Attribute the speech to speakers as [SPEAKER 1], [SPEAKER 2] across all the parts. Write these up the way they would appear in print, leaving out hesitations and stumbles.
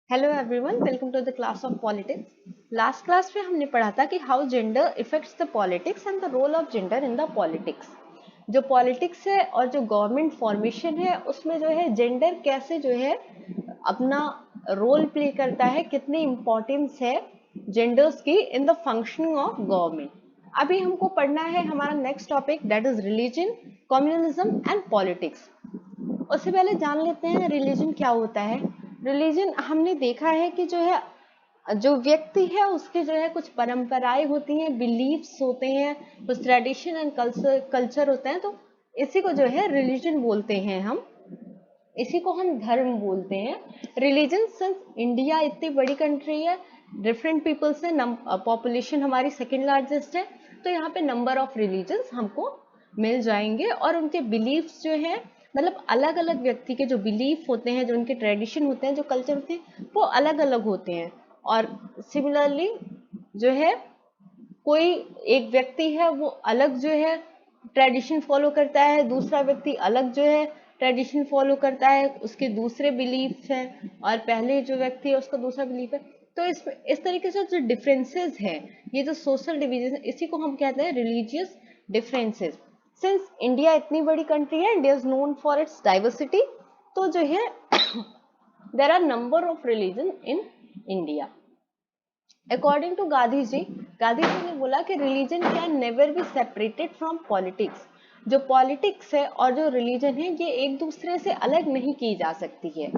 [SPEAKER 1] Hello everyone, welcome to the class of politics. Last class में हमने पढ़ा था कि how gender affects the politics and the role of gender in the politics. जो politics है और जो गवर्नमेंट फॉर्मेशन है उसमें जो है जेंडर कैसे जो है अपना रोल प्ले करता है, कितनी इम्पोर्टेंस है जेंडर्स की in the functioning of government. अभी हमको पढ़ना है हमारा next topic, that is religion, communalism and politics. उससे पहले जान लेते हैं रिलीजन क्या होता है। रिलीजन हमने देखा है कि जो है जो व्यक्ति है उसके जो है कुछ परंपराएं होती हैं, बिलीफ्स होते हैं, कुछ ट्रेडिशन एंड कल्चर होते हैं, तो इसी को जो है रिलीजन बोलते हैं हम। इसी को हम धर्म बोलते हैं। रिलीजन सिंस इंडिया इतनी बड़ी कंट्री है, डिफरेंट पीपल्स है, पॉपुलेशन हमारी सेकेंड लार्जेस्ट है, तो यहाँ पे नंबर ऑफ रिलीजन्स हमको मिल जाएंगे और उनके बिलीफ्स जो है, मतलब अलग अलग व्यक्ति के जो बिलीफ होते हैं, जो उनके ट्रेडिशन होते हैं, जो कल्चर होते हैं, वो अलग अलग होते हैं। और सिमिलरली जो है कोई एक व्यक्ति है वो अलग जो है ट्रेडिशन फॉलो करता है, दूसरा व्यक्ति अलग जो है ट्रेडिशन फॉलो करता है, उसके दूसरे बिलीफ हैं, और पहले जो व्यक्ति है उसका दूसरा बिलीफ है। तो इस तरीके से जो डिफरेंसेस हैं, ये जो सोशल डिवीजन, इसी को हम कहते हैं रिलीजियस डिफरेंसेस। सिंस इंडिया इतनी बड़ी कंट्री है, India is known for its diversity, तो जो है there are number of religion in India. According to Gandhi ji ने बोला कि religion can never be separated from politics. जो पॉलिटिक्स है और जो रिलीजन है ये एक दूसरे से अलग नहीं की जा सकती है,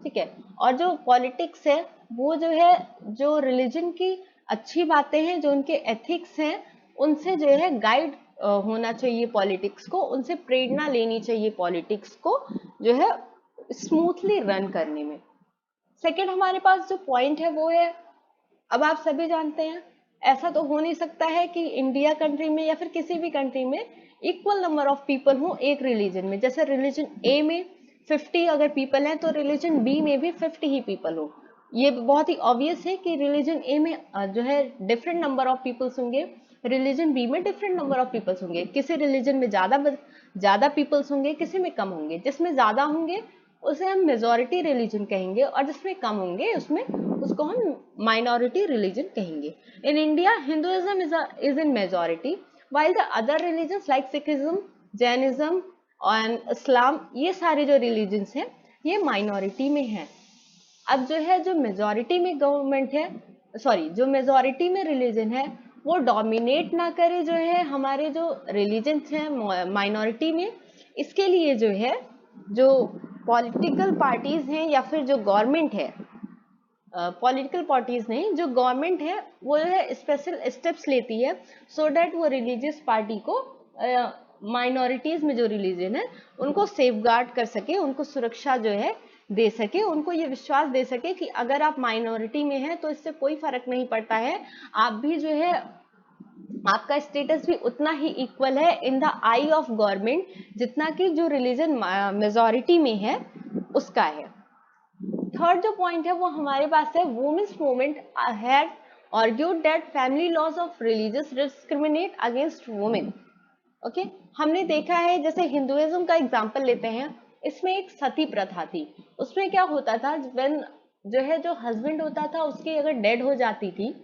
[SPEAKER 1] ठीक है। और जो पॉलिटिक्स है वो जो है, जो रिलीजन की अच्छी बातें हैं, जो उनके एथिक्स हैं, उनसे जो है गाइड होना चाहिए पॉलिटिक्स को, उनसे प्रेरणा लेनी चाहिए पॉलिटिक्स को जो है स्मूथली रन करने में। सेकेंड हमारे पास जो पॉइंट है वो है, अब आप सभी जानते हैं ऐसा तो हो नहीं सकता है कि इंडिया कंट्री में या फिर किसी भी कंट्री में इक्वल नंबर ऑफ पीपल हो एक रिलीजन में। जैसे रिलीजन ए में 50 अगर पीपल हैं तो रिलीजन बी में भी 50 ही पीपल हो। ये बहुत ही ऑब्वियस है कि रिलीजन ए में जो है डिफरेंट नंबर ऑफ पीपल्स होंगे, रिलीजन बी में डिफरेंट नंबर ऑफ पीपल्स होंगे। किसी रिलीजन में ज्यादा पीपल्स होंगे, किसी में कम होंगे। जिसमें ज्यादा होंगे उसे हम मेजोरिटी रिलीजन कहेंगे, और जिसमें कम होंगे उसमें उसको हम माइनॉरिटी रिलीजन कहेंगे। In India Hinduism is in majority, while the other religions like Sikhism, Jainism and Islam, ये सारे जो रिलीजन्स हैं ये माइनॉरिटी में हैं। अब जो है जो मेजोरिटी में गवर्नमेंट है, सॉरी जो मेजोरिटी में रिलीजन है वो डोमिनेट ना करे जो है हमारे जो रिलीजन्स हैं माइनॉरिटी में। इसके लिए जो है जो पॉलिटिकल पार्टीज हैं या फिर जो गवर्नमेंट है, पॉलिटिकल पार्टीज नहीं, जो गवर्नमेंट है वो है स्पेशल स्टेप्स लेती है सो डैट वो रिलीजियस पार्टी को माइनॉरिटीज में जो रिलीजन है उनको सेफगार्ड कर सके, उनको सुरक्षा जो है दे सके, उनको ये विश्वास दे सके कि अगर आप माइनॉरिटी में हैं तो इससे कोई फर्क नहीं पड़ता है, आप भी जो है आपका स्टेटस भी उतना ही इक्वल है in the I of government जितना कि जो रिलीजन मेजोरिटी में है उसका है। थर्ड जो पॉइंट है वो हमारे पास है, women's movement had argued that family laws of religious discriminate against women. Okay, हमने देखा है जैसे हिंदुइज्म का एग्जांपल लेते हैं, इसमें एक सती प्रथा थी। उसमें क्या होता था, व्हेन जो है जो हस्बैंड होता था उसकी अगर डेड हो जाती थी,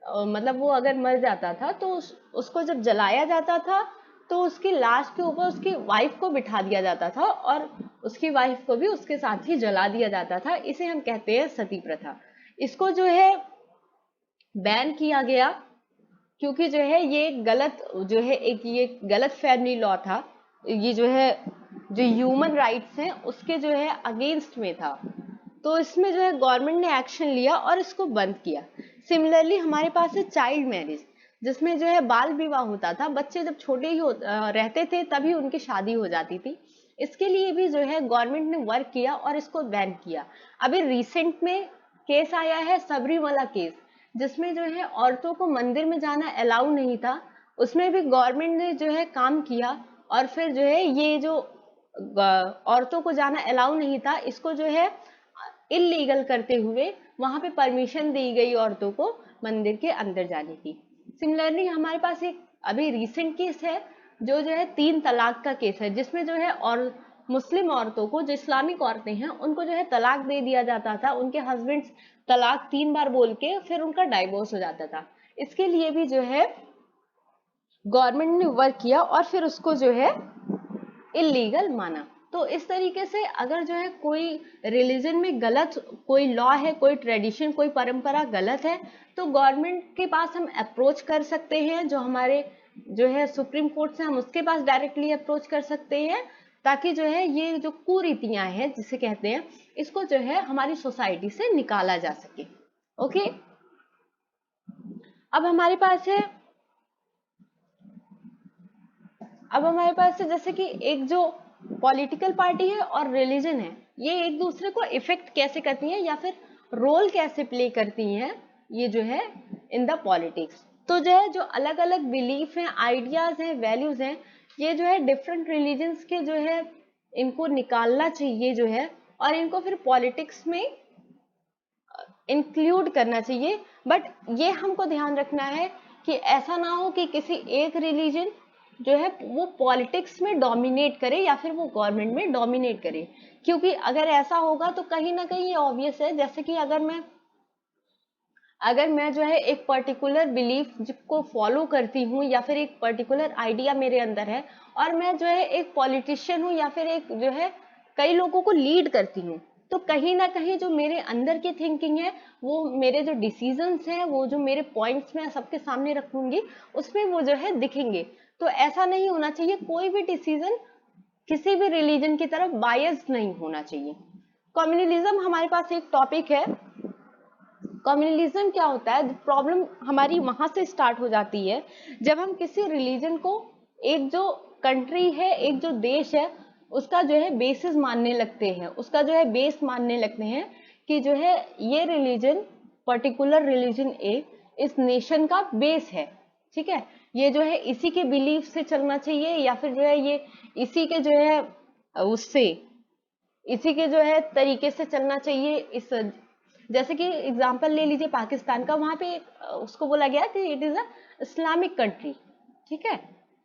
[SPEAKER 1] मतलब वो अगर मर जाता था तो उसको जब जलाया जाता था तो उसकी लाश के ऊपर उसकी वाइफ को बिठा दिया जाता था और उसकी वाइफ को भी उसके साथ ही जला दिया जाता था। इसे हम कहते हैं सती प्रथा। इसको जो है बैन किया गया क्योंकि जो है ये गलत, जो है एक ये गलत फैमिली लॉ था, ये जो है जो ह्यूमन राइट्स हैं उसके जो है अगेंस्ट में था। तो इसमें जो है गवर्नमेंट ने एक्शन लिया और इसको बंद किया। सिमिलरली हमारे पास है चाइल्ड मैरिज, जिसमें जो है बाल विवाह होता था, बच्चे जब छोटे ही रहते थे तभी उनकी शादी हो जाती थी। इसके लिए भी जो है गवर्नमेंट ने वर्क किया और इसको बैन किया। अभी रिसेंट में केस आया है सबरीमला केस, जिसमें जो है औरतों को मंदिर में जाना अलाउ नहीं था, उसमें भी गवर्नमेंट ने जो है काम किया और फिर जो है ये जो औरतों को जाना अलाउ नहीं था इसको जो है इलीगल करते हुए वहां पे परमिशन दी गई औरतों को मंदिर के अंदर जाने की। सिमिलरली हमारे पास एक अभी रिसेंट केस है जो है 3 तलाक का केस है, जिसमें जो है और मुस्लिम औरतों को, जो इस्लामिक औरतें हैं, उनको जो है तलाक दे दिया जाता था, उनके हस्बैंड्स तलाक 3 बार बोल के फिर उनका डाइवोर्स हो जाता था। इसके लिए भी जो है गवर्नमेंट ने वर्क किया और फिर उसको जो है इलीगल माना। तो इस तरीके से अगर जो है कोई रिलीजन में गलत कोई लॉ है, कोई ट्रेडिशन, कोई परंपरा गलत है, तो गवर्नमेंट के पास हम अप्रोच कर सकते हैं, जो हमारे जो है सुप्रीम कोर्ट से हम उसके पास डायरेक्टली अप्रोच कर सकते हैं, ताकि जो है ये जो कुरीतियां हैं जिसे कहते हैं, इसको जो है हमारी सोसाइटी से निकाला जा सके। ओके, अब हमारे पास है जैसे कि एक जो पॉलिटिकल पार्टी है और रिलीजन है, ये एक दूसरे को इफेक्ट कैसे करती हैं या फिर रोल कैसे प्ले करती हैं, ये जो है इन द पॉलिटिक्स। तो जो है जो अलग अलग बिलीफ हैं, आइडियाज हैं, वैल्यूज हैं, ये जो है डिफरेंट रिलीजन्स के जो है इनको निकालना चाहिए जो है, और इनको फिर पॉलिटिक्स में इंक्लूड करना चाहिए। बट ये हमको ध्यान रखना है कि ऐसा ना हो कि किसी एक रिलीजन जो है वो पॉलिटिक्स में डोमिनेट करे या फिर वो गवर्नमेंट में डोमिनेट करे, क्योंकि अगर ऐसा होगा तो कहीं ना कहीं ये ऑब्वियस है, जैसे कि अगर मैं जो है एक पर्टिकुलर बिलीफ को फॉलो करती हूँ या फिर एक पर्टिकुलर आइडिया मेरे अंदर है, और मैं जो है एक पॉलिटिशियन हूँ या फिर एक जो है कई लोगों को लीड करती हूँ, तो कहीं ना कहीं जो मेरे अंदर की थिंकिंग है, वो मेरे जो डिसीजंस हैं, वो जो मेरे पॉइंट्स मैं सबके सामने रखूंगी, उसमें वो जो है दिखेंगे। तो ऐसा नहीं होना चाहिए, कोई भी डिसीजन किसी भी रिलीजन की तरफ बायस्ड नहीं होना चाहिए। कम्युनलिज्म हमारे पास एक टॉपिक है। कम्युनलिज्म क्या होता है? प्रॉब्लम हमारी वहां से स्टार्ट हो जाती है जब हम किसी रिलीजन को, एक जो कंट्री है, एक जो देश है, उसका जो है बेसिस मानने लगते हैं, उसका जो है बेस मानने लगते हैं कि जो है ये रिलीजन, पर्टिकुलर रिलीजन ए इस नेशन का बेस है। ठीक है, ये जो है इसी के बिलीफ से चलना चाहिए, या फिर जो है ये इसी के जो है उससे इसी के जो है तरीके से चलना चाहिए। इस जैसे कि एग्जांपल ले लीजिए पाकिस्तान का, वहां पे उसको बोला गया कि it is a Islamic country. ठीक है,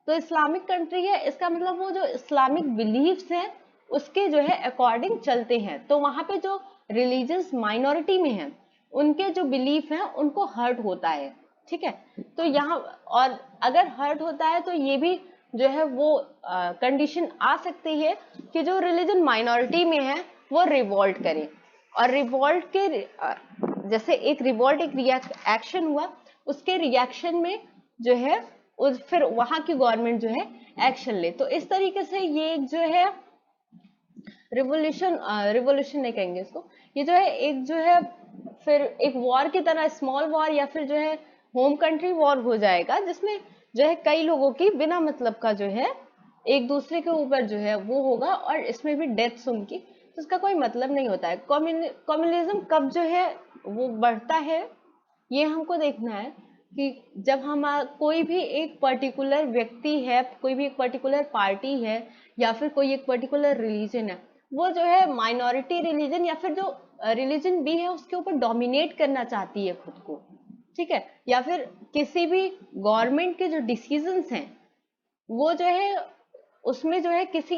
[SPEAKER 1] तो इस्लामिक कंट्री है, इसका मतलब वो जो इस्लामिक बिलीफ्स हैं उसके जो है अकॉर्डिंग चलते हैं, तो वहां पे जो रिलीजियस माइनॉरिटी में है उनके जो बिलीफ हैं उनको हर्ट होता है। ठीक है, तो यहाँ, और अगर हर्ट होता है तो ये भी जो है वो कंडीशन आ सकती है कि जो रिलीजन माइनॉरिटी में है वो रिवॉल्ट करे, और रिवॉल्ट के जैसे एक रिवॉल्ट एक एक्शन हुआ, उसके रिएक्शन में जो है फिर वहां की गवर्नमेंट जो है एक्शन ले। तो इस तरीके से ये एक जो है रिवोल्यूशन नहीं कहेंगे इसको, ये जो है एक जो है फिर एक वॉर की तरह, स्मॉल वॉर या फिर जो है होम कंट्री वॉर हो जाएगा, जिसमें जो है कई लोगों की बिना मतलब का जो है एक दूसरे के ऊपर जो है वो होगा, और इसमें भी डेथ्स उनकी, तो इसका कोई मतलब नहीं होता है। कम्युनिज्म कब जो है वो बढ़ता है, ये हमको देखना है कि जब हम कोई भी एक पर्टिकुलर व्यक्ति है, कोई भी एक पर्टिकुलर पार्टी है, या फिर कोई एक पर्टिकुलर रिलीजन है, वो जो है माइनॉरिटी रिलीजन या फिर जो रिलीजन भी है उसके ऊपर डोमिनेट करना चाहती है खुद को। ठीक है, या फिर किसी भी गवर्नमेंट के जो डिसीजंस हैं वो जो है उसमें जो है किसी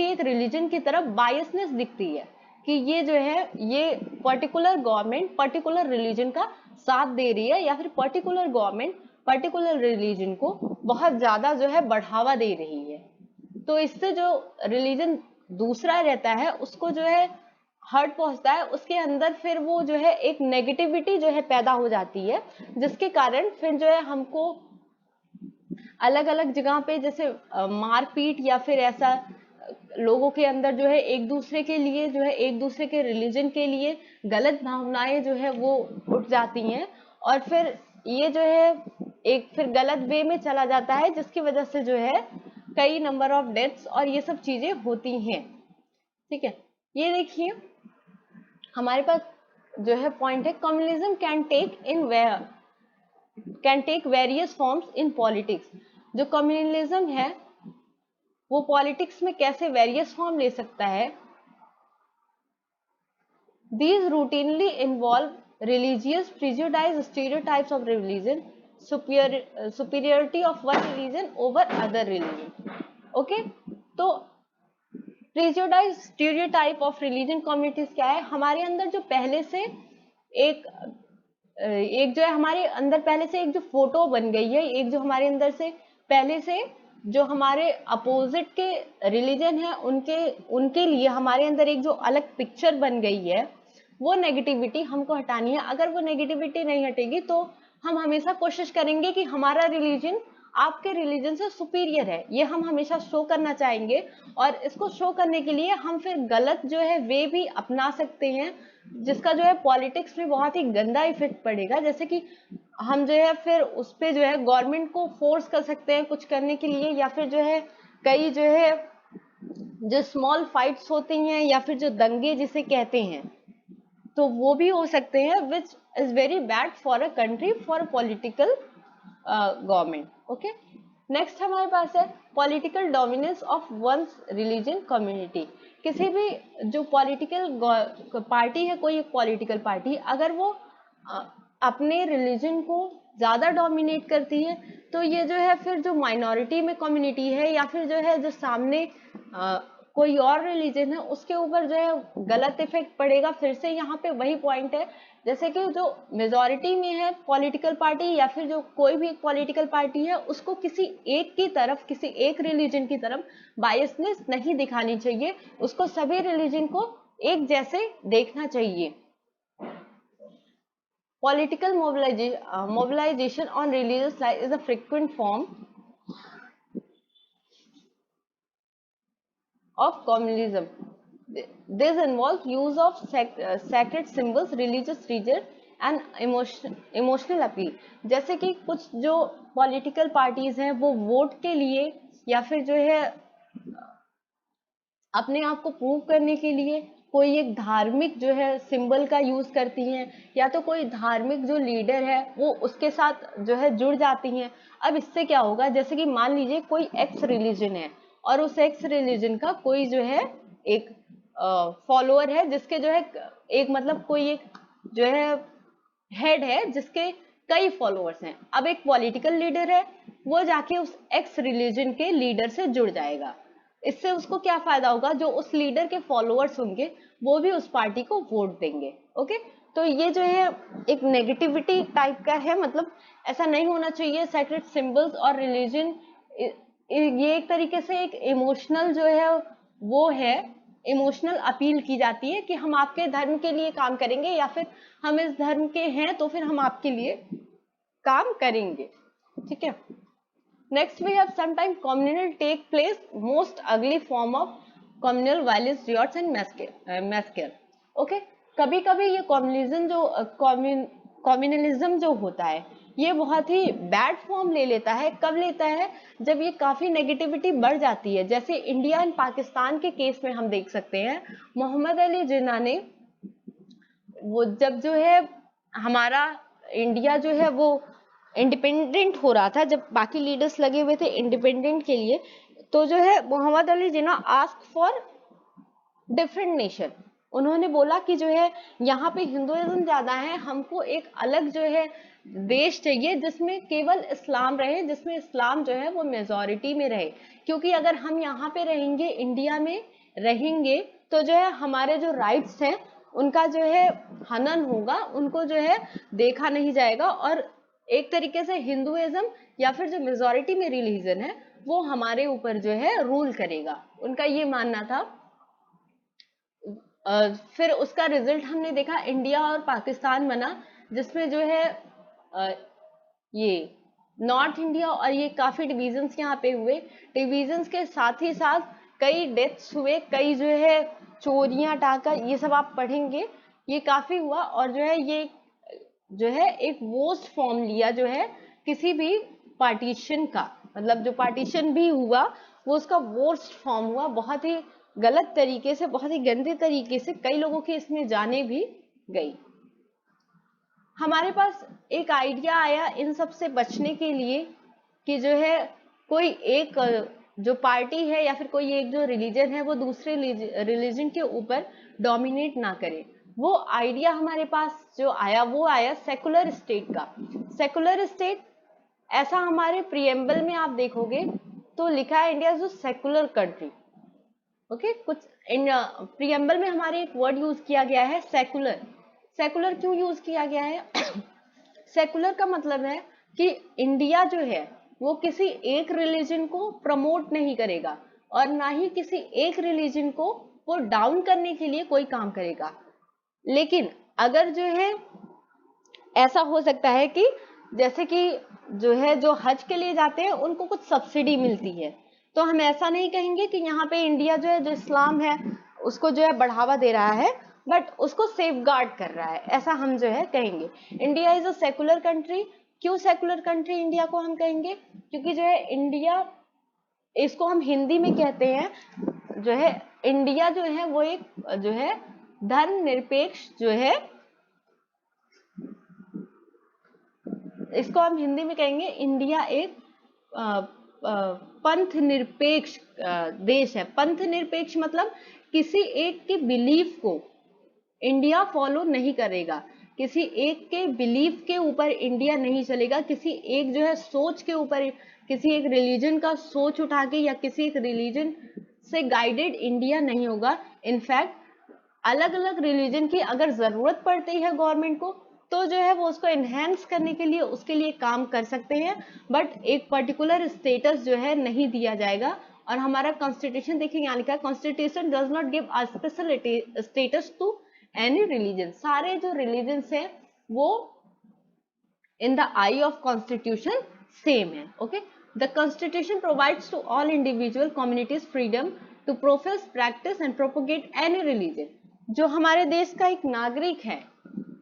[SPEAKER 1] एक रिलीजन की तरफ बायसनेस दिखती है, कि ये जो है ये पर्टिकुलर गवर्नमेंट पर्टिकुलर रिलीजन का साथ दे रही है, या फिर पर्टिकुलर गवर्नमेंट पर्टिकुलर रिलीजन को बहुत ज्यादा जो है बढ़ावा दे रही है। तो इससे जो रिलीजन दूसरा रहता है उसको जो है हर्ट पहुंचता है, उसके अंदर फिर वो जो है एक नेगेटिविटी जो है पैदा हो जाती है, जिसके कारण फिर जो है हमको अलग अलग जगह पे जैसे मारपीट या फिर ऐसा लोगों के अंदर जो है एक दूसरे के लिए जो है एक दूसरे के रिलीजन के लिए गलत भावनाएं जो है वो उठ जाती हैं, और फिर ये जो है एक फिर गलत वे में चला जाता है, जिसकी वजह से जो है कई नंबर ऑफ डेथ्स और ये सब चीजें होती हैं। ठीक है, ये देखिए हमारे पास जो है पॉइंट है, communism can take various forms in politics. जो कम्युनलिज्म है वो पॉलिटिक्स में कैसे वेरियस फॉर्म ले सकता है। These routinely involve religious prejudice, stereotypes of religion, superiority of one religion over other religion. Okay, तो prejudice stereotype of religion communities क्या है? हमारे अंदर जो पहले से एक एक जो है हमारे अंदर पहले से एक जो फोटो बन गई है, एक जो हमारे अंदर से पहले से जो हमारे अपोजिट के रिलीजन है उनके उनके लिए हमारे अंदर एक जो अलग पिक्चर बन गई है, वो नेगेटिविटी हमको हटानी है। अगर वो नेगेटिविटी नहीं हटेगी तो हम हमेशा कोशिश करेंगे कि हमारा रिलीजन आपके रिलीजन से सुपीरियर है, ये हम हमेशा शो करना चाहेंगे। और इसको शो करने के लिए हम फिर गलत जो है वे भी अपना सकते हैं, जिसका जो है पॉलिटिक्स में बहुत ही गंदा इफेक्ट पड़ेगा। जैसे कि हम जो है फिर उस पे जो है गवर्नमेंट को फोर्स कर सकते हैं कुछ करने के लिए, या फिर जो है कई जो है जो स्मॉल फाइट्स होती हैं या फिर जो दंगे जिसे कहते हैं, तो वो भी हो सकते हैं, which is very bad for a country, for political government. Okay, next हमारे पास है political dominance of one's religion community. किसी भी जो पॉलिटिकल पार्टी है, कोई एक पॉलिटिकल पार्टी अगर वो अपने रिलीजन को ज्यादा डोमिनेट करती है, तो ये जो है फिर जो माइनॉरिटी में कम्युनिटी है या फिर जो है जो सामने कोई और रिलीजन है उसके ऊपर जो है गलत इफेक्ट पड़ेगा। फिर से यहाँ पे वही पॉइंट है, जैसे कि जो मेजॉरिटी में है पॉलिटिकल पार्टी या फिर जो कोई भी पॉलिटिकल पार्टी है, उसको किसी एक की तरफ, किसी एक रिलीजन की तरफ बायसनेस नहीं दिखानी चाहिए, उसको सभी रिलीजन को एक जैसे देखना चाहिए। Political mobilization on religious life is a frequent form of communalism. This involves use of sacred symbols, religious ritual and emotional appeal. जैसे कि कुछ जो पॉलिटिकल पार्टीज हैं वो वोट के लिए या फिर जो है अपने आप को प्रूव करने के लिए कोई एक धार्मिक जो है सिंबल का यूज करती हैं, या तो कोई धार्मिक जो लीडर है वो उसके साथ जो है जुड़ जाती हैं। अब इससे क्या होगा, जैसे कि मान लीजिए कोई एक्स रिलीजन है और उस एक्स रिलीजन का कोई जो है एक फॉलोअर है, जिसके जो है एक मतलब कोई एक जो है हेड है जिसके कई फॉलोअर्स हैं। अब एक पॉलिटिकल लीडर है, वो जाके उस एक्स रिलीजन के लीडर से जुड़ जाएगा। इससे उसको क्या फायदा होगा, जो उस लीडर के फॉलोअर्स होंगे वो भी उस पार्टी को वोट देंगे। ओके, तो ये जो है एक नेगेटिविटी टाइप का है, मतलब ऐसा नहीं होना चाहिए। सेक्रेट सिंबल्स और रिलीजन ये एक तरीके से एक इमोशनल जो है वो है, इमोशनल अपील की जाती है कि हम आपके धर्म के लिए काम करेंगे, या फिर हम इस धर्म के हैं तो फिर हम आपके लिए काम करेंगे। ठीक है, next we have sometime communal take place most ugly form of communal violence riots and massacre. Okay, कभी कभी ये कम्युनलिज्म जो कम्युनलिज्म जो होता है ये बहुत ही बैड फॉर्म ले लेता है। कब लेता है, जब ये काफी नेगेटिविटी बढ़ जाती है। जैसे इंडिया एंड पाकिस्तान के केस में हम देख सकते हैं, मोहम्मद अली जिन्ना ने वो जब जो है हमारा इंडिया जो है वो इंडिपेंडेंट हो रहा था, जब बाकी लीडर्स लगे हुए थे इंडिपेंडेंट के लिए, तो जो है Mohammad Ali Jinnah ask for different nation. उन्होंने बोला कि जो है यहाँ पे हिंदुइज्म ज्यादा है, हमको एक अलग जो है देश चाहिए जिसमें केवल इस्लाम रहे, जिसमें इस्लाम जो है वो मेजॉरिटी में रहे। क्योंकि अगर हम यहाँ पे रहेंगे, इंडिया में रहेंगे, तो जो है हमारे जो राइट्स हैं उनका जो है हनन होगा, उनको जो है देखा नहीं जाएगा, और एक तरीके से हिंदुइज्म या फिर जो मेजॉरिटी में रिलीजन है वो हमारे ऊपर जो है रूल करेगा, उनका ये मानना था। फिर उसका रिजल्ट हमने देखा, इंडिया और पाकिस्तान बना, जिसमें जो है ये नॉर्थ इंडिया और ये काफी डिविजन्स यहाँ पे हुए। डिविजन्स के साथ ही साथ कई डेथ्स हुए, कई जो है चोरियां डाका, ये सब आप पढ़ेंगे, ये काफी हुआ। और जो है ये जो है एक वर्स्ट फॉर्म लिया जो है किसी भी पार्टीशन का, मतलब जो पार्टीशन भी हुआ वो उसका वर्स्ट फॉर्म हुआ, बहुत ही गलत तरीके से, बहुत ही गंदे तरीके से, कई लोगों की इसमें जाने भी गई। हमारे पास एक आइडिया आया इन सब से बचने के लिए कि जो है कोई एक जो पार्टी है या फिर कोई एक जो रिलीजन है वो दूसरे रिलीजन के ऊपर डोमिनेट ना करे। वो आइडिया हमारे पास जो आया वो आया सेकुलर स्टेट का। सेकुलर स्टेट ऐसा हमारे प्रियम्बल में आप देखोगे तो लिखा है India is a secular country. Okay कुछ इन प्रियम्बल में हमारे एक वर्ड यूज किया गया है सेकुलर। सेकुलर क्यों यूज किया गया है? सेकुलर का मतलब है कि इंडिया जो है वो किसी एक रिलीजन को प्रमोट नहीं करेगा और ना ही किसी एक रिलीजन को वो डाउन करने के लिए कोई काम करेगा। लेकिन अगर जो है ऐसा हो सकता है कि जैसे कि जो है जो हज के लिए जाते हैं उनको कुछ सब्सिडी मिलती है, तो हम ऐसा नहीं कहेंगे कि यहाँ पे इंडिया जो है जो इस्लाम है उसको जो है बढ़ावा दे रहा है, बट उसको सेफगार्ड कर रहा है, ऐसा हम जो है कहेंगे। India is a secular country. क्यों सेकुलर कंट्री इंडिया को हम कहेंगे? क्योंकि जो है इंडिया, इसको हम हिंदी में कहते हैं जो है इंडिया जो है वो एक जो है धर्मनिरपेक्ष जो है, इसको हम हिंदी में कहेंगे इंडिया एक पंथ निरपेक्ष देश है। पंथ निरपेक्ष मतलब किसी एक के बिलीफ को इंडिया फॉलो नहीं करेगा, किसी एक के बिलीफ के ऊपर इंडिया नहीं चलेगा, किसी एक जो है सोच के ऊपर, किसी एक रिलीजन का सोच उठा के या किसी एक रिलीजन से गाइडेड इंडिया नहीं होगा। इनफैक्ट अलग अलग रिलीजन की अगर जरूरत पड़ती है गवर्नमेंट को तो जो है वो उसको एनहेंस करने के लिए उसके लिए काम कर सकते हैं, बट एक पर्टिकुलर स्टेटस जो है नहीं दिया जाएगा। और हमारा कॉन्स्टिट्यूशन देखिए यहाँ लिखा है, constitution does not give a special status to any religion. सारे जो रिलीजन्स हैं वो in the eye of constitution same है। okay, the constitution provides to all individual communities freedom to profess, practice and propagate any religion। जो हमारे देश का एक नागरिक है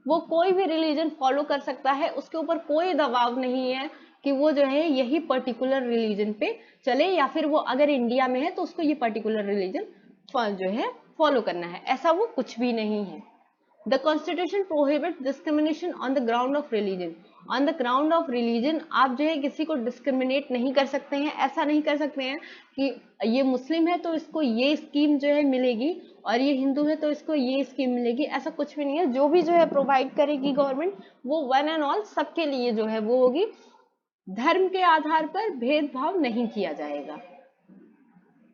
[SPEAKER 1] वो कोई भी रिलीजन फॉलो कर सकता है, उसके ऊपर कोई दबाव नहीं है कि वो जो है यही पर्टिकुलर रिलीजन पे चले, या फिर वो अगर इंडिया में है तो उसको ये पर्टिकुलर रिलीजन जो है फॉलो करना है, ऐसा वो कुछ भी नहीं है। The Constitution prohibits discrimination on the ground of religion। On the ground of religion आप जो है किसी को डिस्क्रिमिनेट नहीं कर सकते हैं, ऐसा नहीं कर सकते हैं कि ये मुस्लिम है तो इसको ये स्कीम जो है मिलेगी और ये हिंदू है तो इसको ये स्कीम मिलेगी, ऐसा कुछ भी नहीं है। जो भी जो है प्रोवाइड करेगी गवर्नमेंट वो वन एंड ऑल सबके लिए जो है वो होगी, धर्म के आधार पर भेदभाव नहीं किया जाएगा।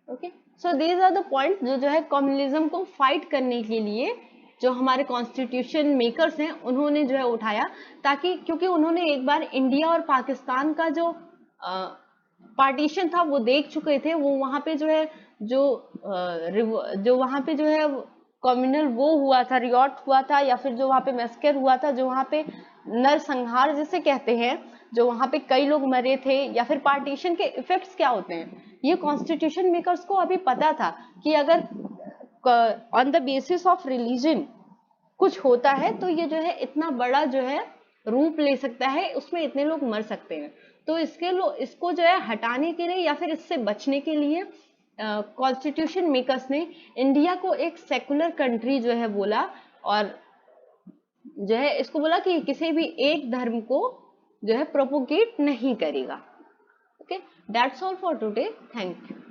[SPEAKER 1] Okay, so these are the point जो है कम्युनिज्म को फाइट करने के लिए जो हमारे कॉन्स्टिट्यूशन मेकर्स हैं उन्होंने जो है उठाया, ताकि क्योंकि उन्होंने एक बार इंडिया और पाकिस्तान का जो पार्टीशन था वो देख चुके थे। वो वहां पे जो है जो वहां पे जो है कम्युनल वो हुआ था, रियॉट हुआ था, या फिर जो वहां पे मैस्कर हुआ था, जो वहां पे नरसंहार जिसे कहते हैं, जो वहां पे कई लोग मरे थे, या फिर पार्टीशन के इफेक्ट्स क्या होते हैं, ये कॉन्स्टिट्यूशन मेकर्स को अभी पता था कि अगर on the basis of religion कुछ होता है तो ये जो है इतना बड़ा जो है रूप ले सकता है, उसमें इतने लोग मर सकते हैं। तो इसको जो है हटाने के लिए या फिर इससे बचने के लिए कॉन्स्टिट्यूशन मेकर्स ने इंडिया को एक सेकुलर कंट्री जो है बोला, और जो है इसको बोला कि किसी भी एक धर्म को जो है प्रोपोगेट नहीं करेगा। Okay, that's all for today, thank you.